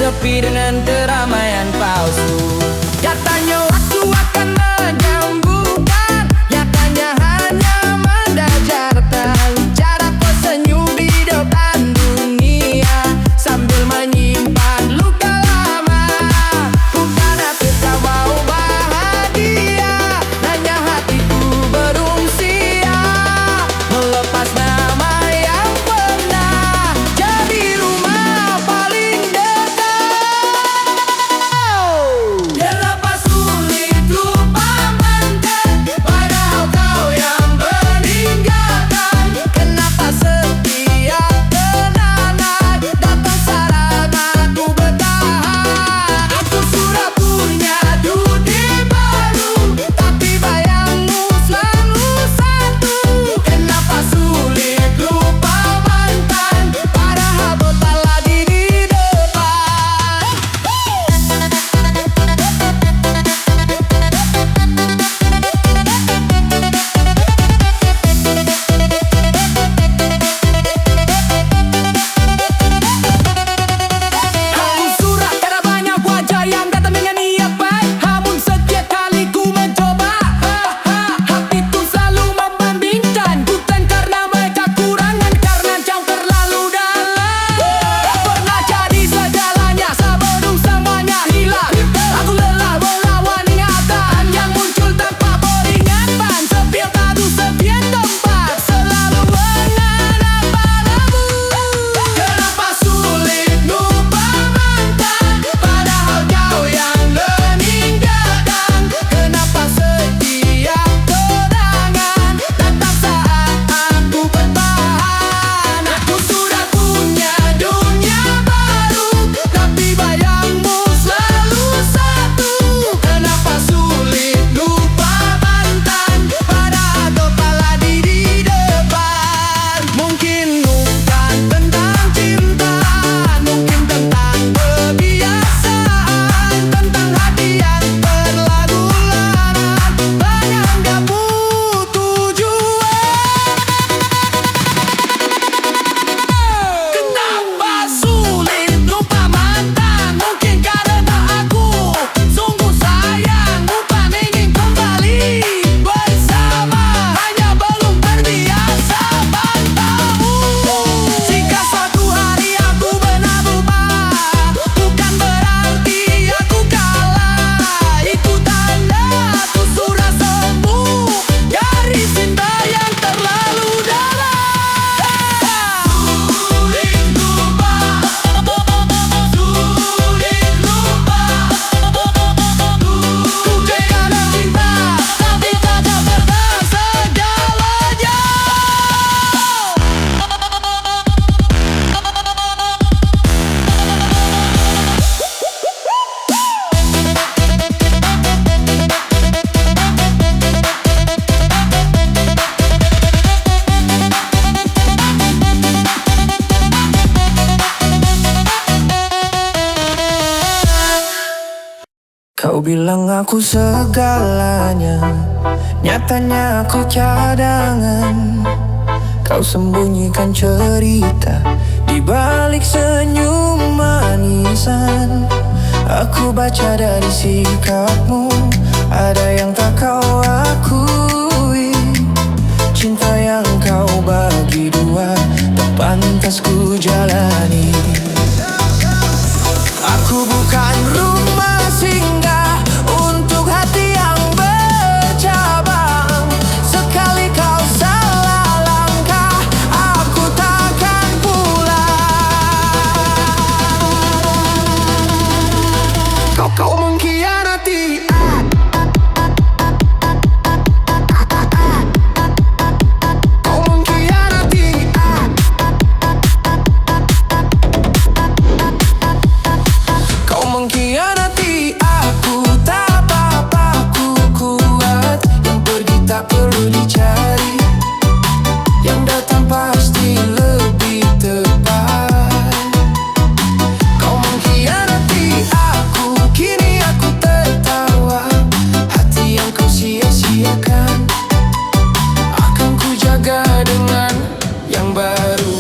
sepi dengan keramaian palsu. Katanya waktu akan menyembuhkan, nyatanya hanya mendajarkan. Cara kau senyum di depan dunia sambil menyimpan luka lama. Bukan aku tak mau bahagia, hanya hatiku berungsia melepas nama yang pernah jadi rumah paling dekat. Kenapa sulit lupa mantan, padahal kau yang meninggalkan. Kenapa setiap kenangan datang saat aku bertahan. Aku sudah punya dunia baru, tapi bayangmu selalu satu. Kenapa sulit lupa mantan, padahal bertalah di depan. Aku surat karena banyak wajah yang datang dengan niat baik, namun setiap kali ku mencoba, hatiku selalu membandingkan. Bukan karena mereka kurangan, karena jauh terlalu dalam. Pernah jadi segalanya, sebelum semuanya hilang. Aku lelah melawan ingatan yang muncul tanpa peringapan. Sepian padu, sepian tempat, selalu mengenang padamu. Kenapa sulit lupa mantan, padahal kau yang meninggalkan. Kenapa setiap kenangan datang saat aku bertahan. Aku sudah punya dunia baru, tapi bayangmu selalu satu. Kenapa sulit lupa mantan, padahal kepala di depan. Mungkin bukan tentang cinta, mungkin tentang kebiasaan, tentang hati yang berlagu larat, banyak gak butuh tujuan. Kenapa sulit lupa mantan, mungkin karena aku sungguh sayang, bukan ingin kembali bersama, hanya belum terbiasa padamu. Jika suatu hari aku benar berubah, bukan berarti aku kalah. Itu tanda aku sudah sembuh dari cinta yang terlalu dalam. Sulit lupa, sulit lupa. Ku terkadang cinta, tapi tak dapat segalanya. Kau bilang aku segalanya, nyatanya aku cadangan. Kau sembunyikan cerita di balik senyum manisan. Aku baca dari sikapmu, ada yang tak kau akui. Cinta yang kau bagi dua, tak pantas ku jalani. Aku bukan rumah singgah untuk hati yang bercabang. Sekali kau salah langkah, aku takkan pulang. Kau mengkhianati. Kau mengkhianati. Kau mengkhianati aku, tak apa-apa, aku kuat. Yang pergi tak perlu dicari, yang datang pasti lebih tepat. Kau mengkhianati aku, kini aku tertawa. Hati yang kau sia-siakan akan ku jaga dengan yang baru.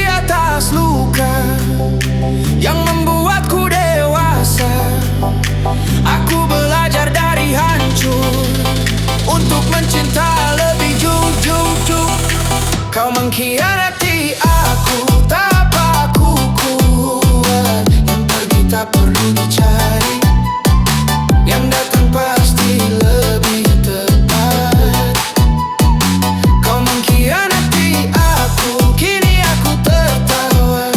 atas luka yang membuatku dewasa. Aku belajar dari hancur untuk mencinta lebih jujur. Kau mengkhianati aku, tak aku kuat. Yang pergi tak perlu dicari, yang datang pasti lebih tepat. Kau mengkhianati aku, kini aku tertawa.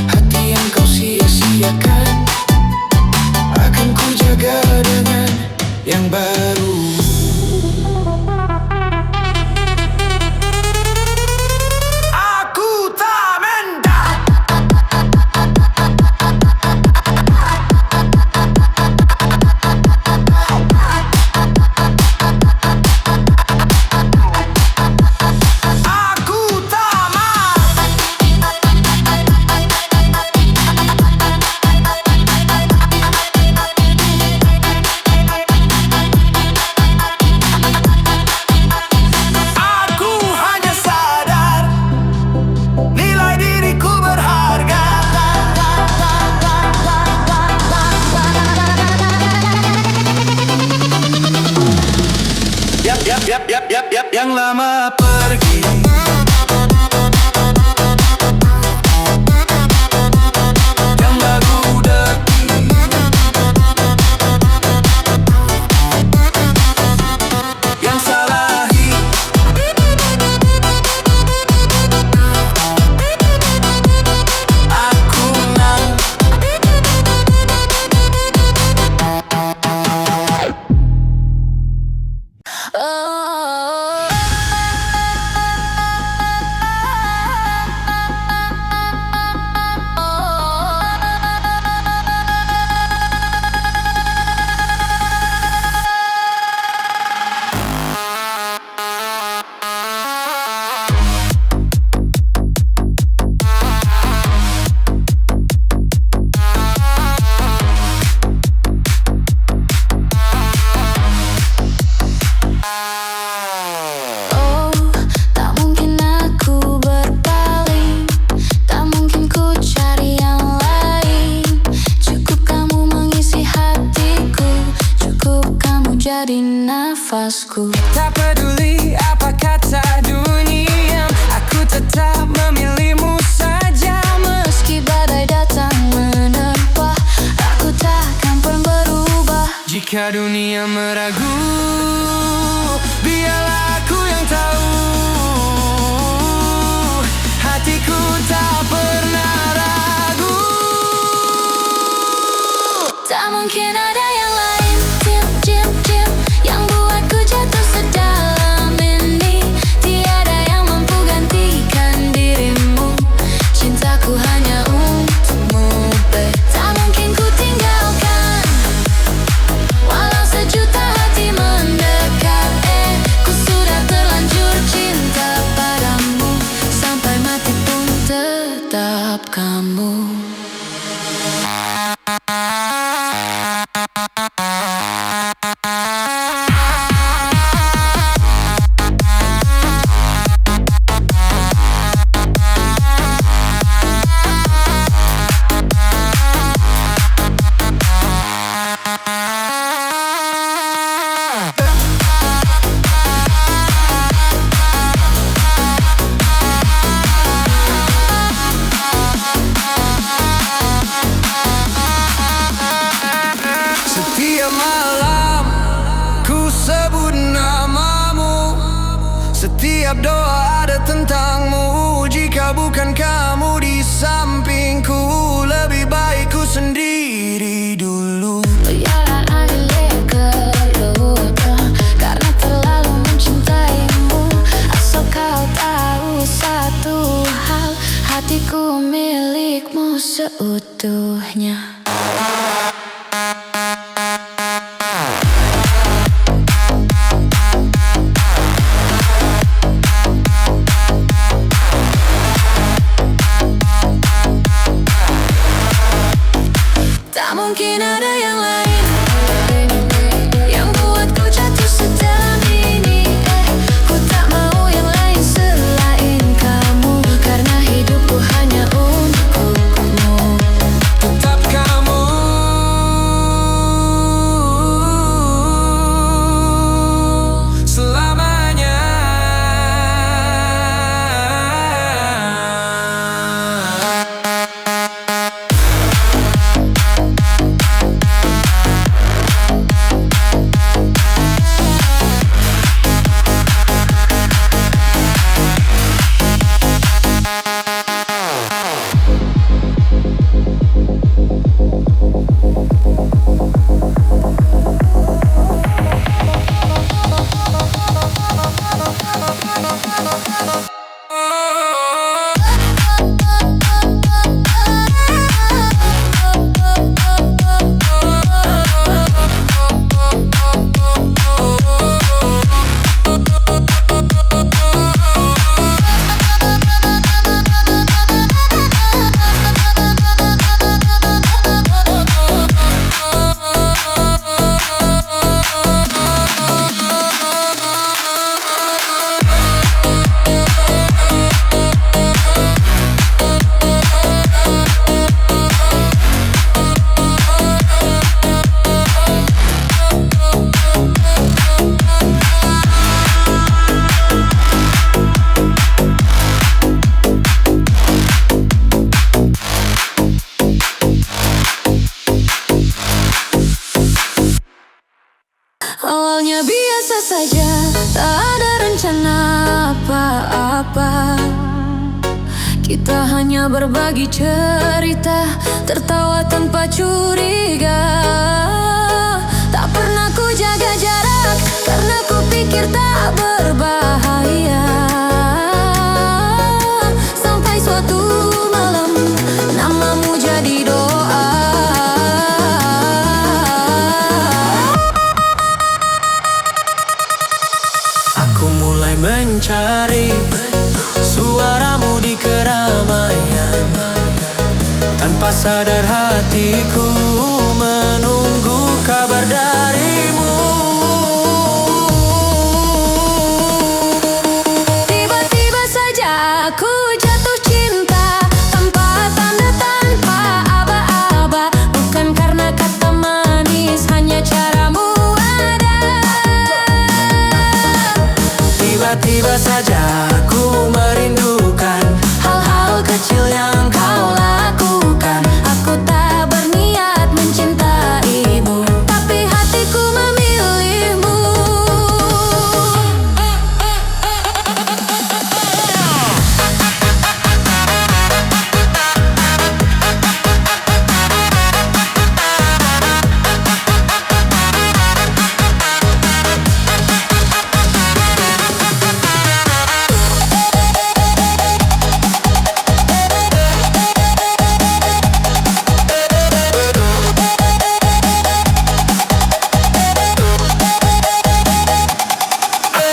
Hati yang kau sia-siakan akan ku jaga dengan yang baru. Yang lama pergi, yang baru deki, yang salahi, aku nang. Jadi nafasku. Tak peduli apa kata dunia, aku tetap memilihmu saja. Meski badai datang menerpa, aku takkan pernah berubah. Jika dunia meragu, biarlah aku yang tahu. Hatiku tak pernah ragu. Tak mungkin ada yang lain, diam, yang buatku jatuh sedalam ini. Tiada yang mampu gantikan dirimu. Cintaku hanya untukmu, babe. Tak mungkin ku tinggalkan, walau sejuta hati mendekat. Ku sudah terlanjur cinta padamu, sampai mati pun tetap kamu. Setiap malam ku sebut namamu, setiap doa ada tentangmu. Jika bukan kamu di sampingku, lebih baik ku sendiri dulu. Biarlah akhirnya kelupa, karena terlalu mencintaimu. Asal kau tahu satu hal, hatiku milikmu seutuhnya. Tak mungkin ada yang lain yang buatku jatuh sedalam ini. Ku tak mau yang lain selain kamu, karena hidupku hanya saja, tak ada rencana apa-apa. Kita hanya berbagi cerita, tertawa tanpa curiga. Tak pernah ku jaga jarak, karena ku pikir tak berbahaya. Sampai suatu malam, namamu jadi doa. Aku mulai mencari suaramu di keramaian. Tanpa sadar hatiku menunggu kabar darimu. Tiba-tiba saja aku jatuh cinta, tanpa tanda, tanpa aba-aba. Bukan karena kata manis, hanya caramu ada. Tiba-tiba saja aku merindukan hal-hal kecil yang kau lakukan. Aku tak berniat mencintaimu, tapi hatiku memilihmu.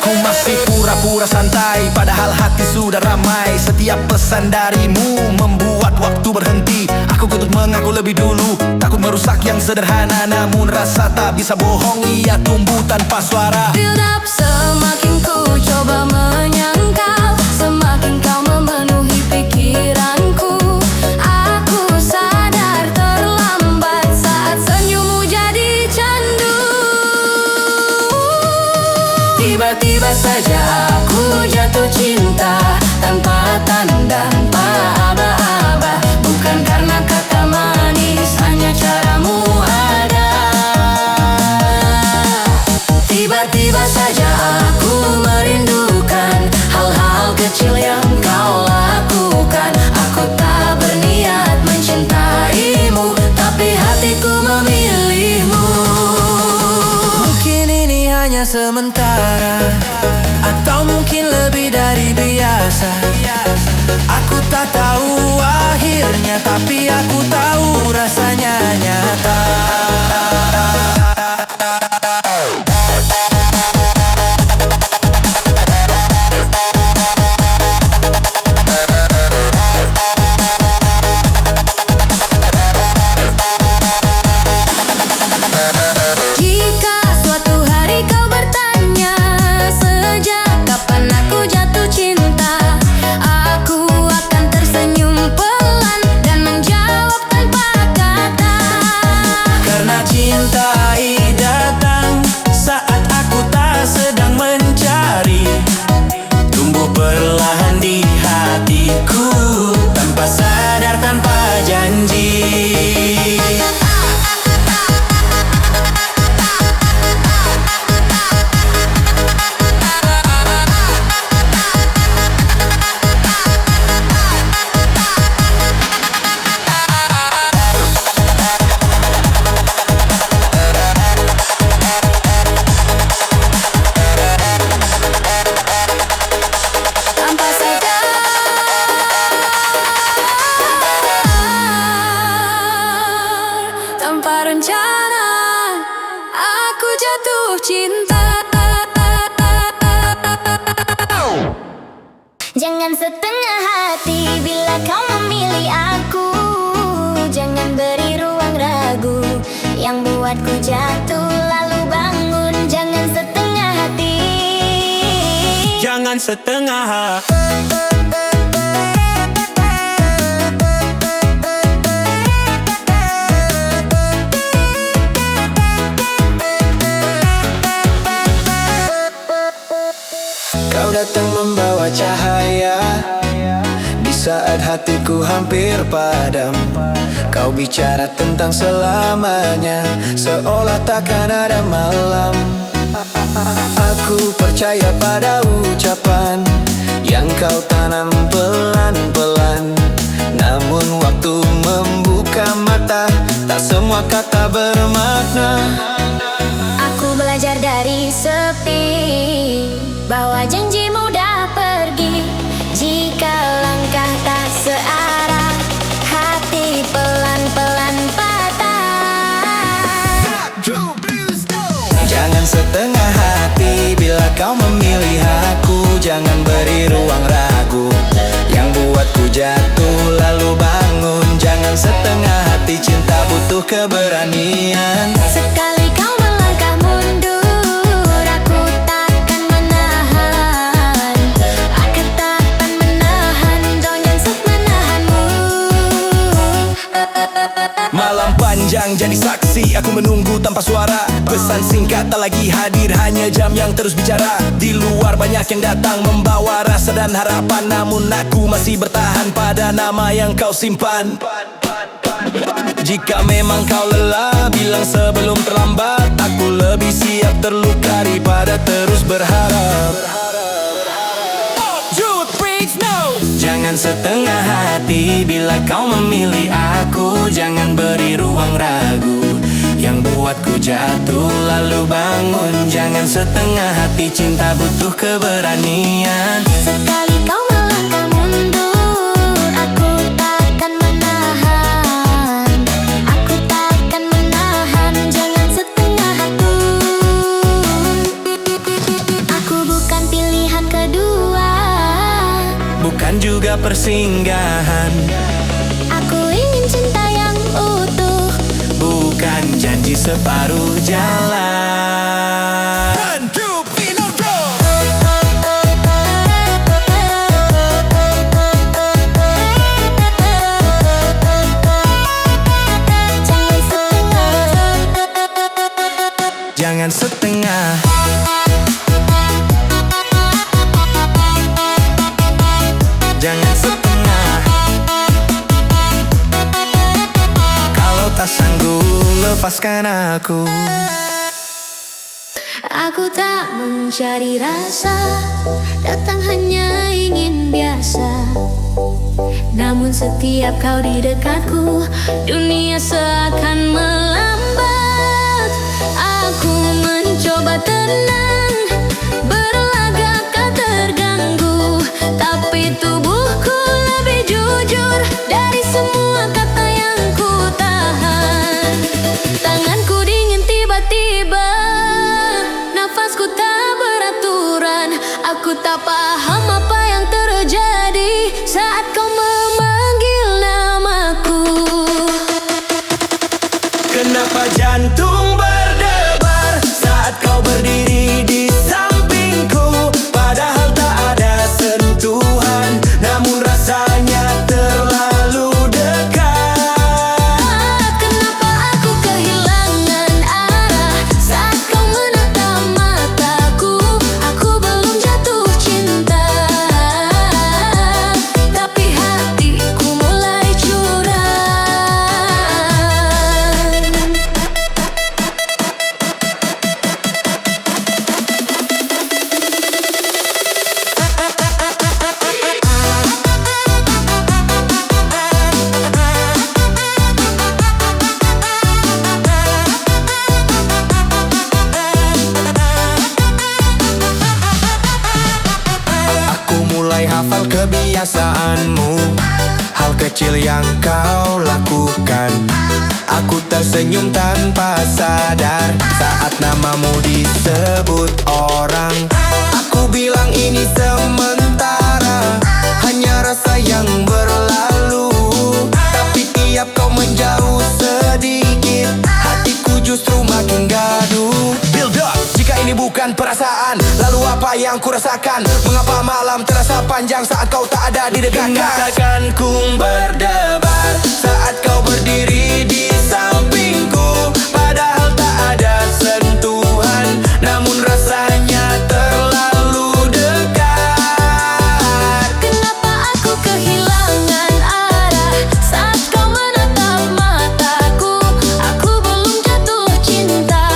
Aku masih pura-pura santai, padahal hati sudah ramai. Setiap pesan darimu membuat waktu berhenti. Aku kutuk mengaku lebih dulu, takut merusak yang sederhana. Namun rasa tak bisa bohong, ia tumbuh tanpa suara. Build up, semakin ku coba menyangkal, semakin kau memenuhi pikiranku. Aku sadar terlambat saat senyummu jadi candu. Tiba-tiba saja aku jatuh cinta, tanpa tanda, tanpa aba-aba. Bukan karena kata manis, hanya caramu ada. Tiba-tiba saja aku merindukan hal-hal kecil yang kau lakukan. Aku tak berniat mencintaimu, tapi hatiku memilihmu. Mungkin ini hanya sementara, atau mungkin lebih dari biasa. Aku tak tahu akhirnya, tapi aku tahu rasanya nyata. Jika suatu hari kau bertanya, sejak kapan aku jatuh cinta, aku akan tersenyum pelan dan menjawab tanpa kata. Karena cinta datang saat aku tak sedang mencari, tumbuh perlahan di hatiku, tanpa sadar, tanpa janji. Tanpa sadar, tanpa rencana, aku jatuh cinta. Jangan setengah hati bila kau memilih aku. Jangan beri ruang ragu yang buatku jatuh lalu bangun. Jangan setengah hati. Jangan setengah hati. Kau datang membawa cahaya di saat hatiku hampir padam. Kau bicara tentang selamanya, seolah takkan ada malam. Aku percaya pada ucapan yang kau tanam pelan-pelan. Namun waktu membuka mata, tak semua kata bermakna. Aku belajar dari sepi bahwa janji mudah pergi jika langkah tak searah, hati pelan-pelan patah. Jangan setengah hati bila kau memilih aku. Jangan beri ruang ragu yang buatku jatuh lalu bangun. Jangan setengah hati, cinta butuh keberanian. Sekali kau melangkah mundur, aku takkan menahan. Aku takkan menahan, jangan sok menahanmu. Malam panjang jadi saksi, aku menunggu tanpa suara. Pesan singkat tak lagi hadir, hanya jam yang terus bicara. Di luar banyak yang datang membawa rasa dan harapan, namun aku masih bertahan pada nama yang kau simpan. Jika memang kau lelah, bilang sebelum terlambat. Aku lebih siap terluka daripada terus berharap. Jangan setengah hati bila kau memilih aku. Jangan beri ruang ragu yang buatku jatuh lalu bangun. Jangan setengah hati, cinta butuh keberanian. Sekali kau melangkah mundur, aku takkan menahan. Aku takkan menahan, jangan setengah hati. Aku bukan pilihan kedua, bukan juga persinggahan. aku ingin cinta yang utuh, bukan janji separuh jalan. Jangan setengah. Jangan setengah. Kalau tak sanggup, lepaskan aku. Aku tak mencari rasa, datang hanya ingin biasa. Namun setiap kau di dekatku, dunia seakan melambat. Aku mencoba tenang, berlagak tak terganggu, tapi tubuhku lebih jujur dari semua kata yang ku tahan. Tanganku dingin tiba-tiba, nafasku tak beraturan. Aku tak paham apa yang terjadi saat kau memanggil namaku. Kenapa jantung berdebar saat kau berdiri di sampingku? Padahal tak ada sentuhan, namun rasanya terlalu dekat. Kenapa aku kehilangan arah saat kau menatap mataku? Aku belum jatuh cinta, tapi hatiku mulai curang. Aku mulai hafal kebiasaanmu, hal kecil yang kau lakukan. Aku tersenyum tanpa sadar saat namamu disebut orang. Aku bilang ini sementara, hanya rasa yang berlalu. Tapi tiap kau menjauh sedikit, hatiku justru makin gaduh. Build up, jika ini bukan perasaan, lalu apa yang kurasakan? Mengapa malam terasa panjang saat kau tak ada di dekatku? Mengatakan ku berdebar saat kau berdiri di sampingku. Padahal tak ada sentuhan, namun rasanya terlalu dekat. Kenapa aku kehilangan arah saat kau menatap mataku? Aku belum jatuh cinta,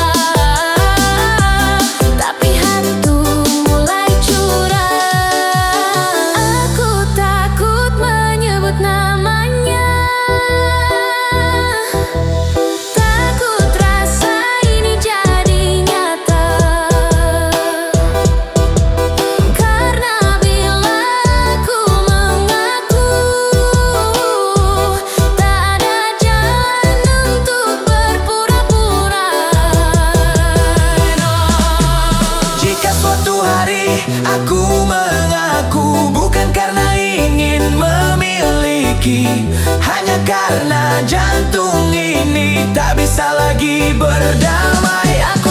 memiliki. Hanya karena jantung ini tak bisa lagi berdamai.